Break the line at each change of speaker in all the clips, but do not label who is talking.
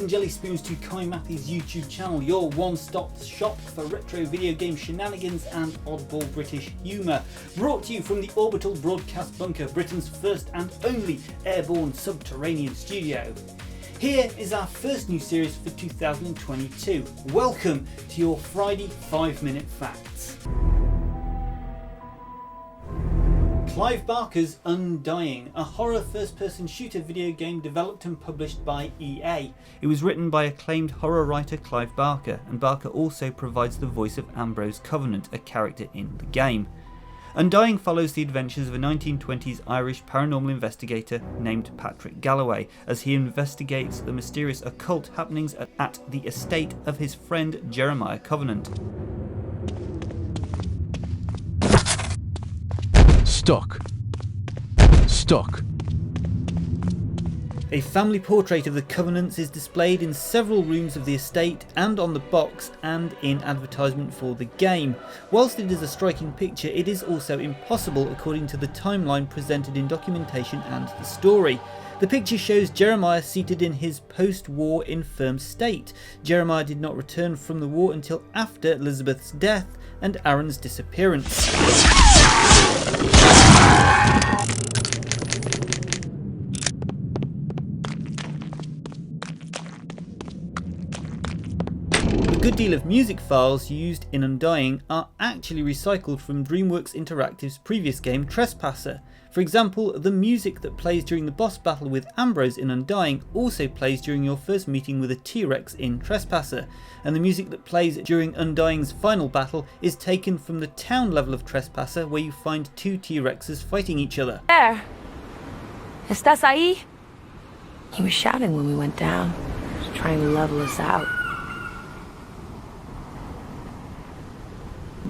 and jelly spoons to Kohigh Mathy's YouTube channel, your one-stop shop for retro video game shenanigans and oddball British humour. Brought to you from the Orbital Broadcast Bunker, Britain's first and only airborne subterranean studio. Here is our first new series for 2022. Welcome to your Friday 5-minute facts. Clive Barker's Undying, a horror first-person shooter video game developed and published by EA. It was written by acclaimed horror writer Clive Barker, and Barker also provides the voice of Ambrose Covenant, a character in the game. Undying follows the adventures of a 1920s Irish paranormal investigator named Patrick Galloway as he investigates the mysterious occult happenings at the estate of his friend Jeremiah Covenant.
Stuck.
A family portrait of the Covenants is displayed in several rooms of the estate and on the box and in advertisement for the game. Whilst it is a striking picture, it is also impossible according to the timeline presented in documentation and the story. The picture shows Jeremiah seated in his post-war infirm state. Jeremiah did not return from the war until after Elizabeth's death and Aaron's disappearance. A good deal of music files used in Undying are actually recycled from DreamWorks Interactive's previous game Trespasser. For example, the music that plays during the boss battle with Ambrose in Undying also plays during your first meeting with a T-Rex in Trespasser, and the music that plays during Undying's final battle is taken from the town level of Trespasser, where you find two T-Rexes fighting each other.
There! ¿Estás ahí? He was shouting when we went down, just trying to level us out.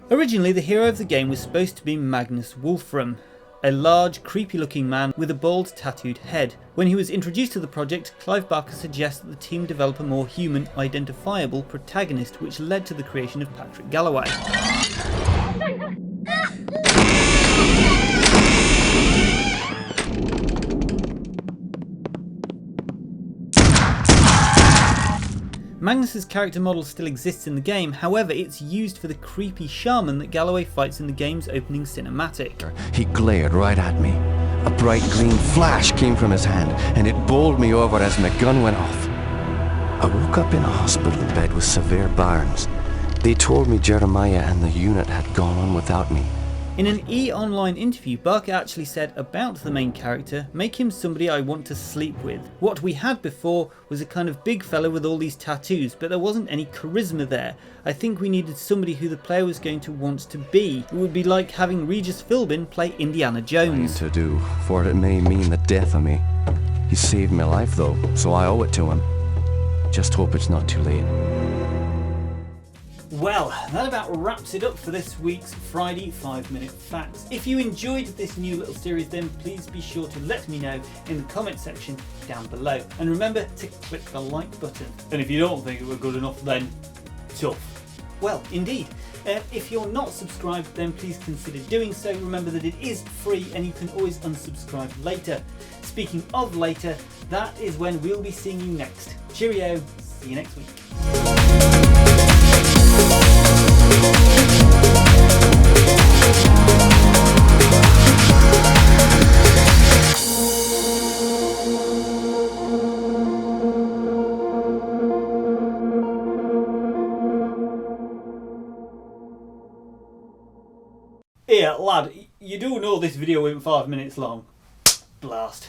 Originally, the hero of the game was supposed to be Magnus Wolfram, a large, creepy-looking man with a bald, tattooed head. When he was introduced to the project, Clive Barker suggested that the team develop a more human, identifiable protagonist, which led to the creation of Patrick Galloway. Magnus's character model still exists in the game, however it's used for the creepy shaman that Galloway fights in the game's opening cinematic.
He glared right at me. A bright green flash came from his hand and it bowled me over as my gun went off. I woke up in a hospital bed with severe burns. They told me Jeremiah and the unit had gone on without me.
In an E! Online interview, Barker actually said about the main character, "Make him somebody I want to sleep with. What we had before was a kind of big fella with all these tattoos, but there wasn't any charisma there. I think we needed somebody who the player was going to want to be. It would be like having Regis Philbin play Indiana Jones."
To do, for it may mean the death of me. He saved my life though, so I owe it to him. Just hope it's not too late.
Well, that about wraps it up for this week's Friday 5-minute facts. If you enjoyed this new little series, then please be sure to let me know in the comment section down below. And remember to click the like button. And if you don't think it were good enough, then tough. Well, indeed. If you're not subscribed, then please consider doing so. Remember that it is free and you can always unsubscribe later. Speaking of later, that is when we'll be seeing you next. Cheerio, see you next week. Here, lad, you do know this video isn't 5 minutes long. Blast.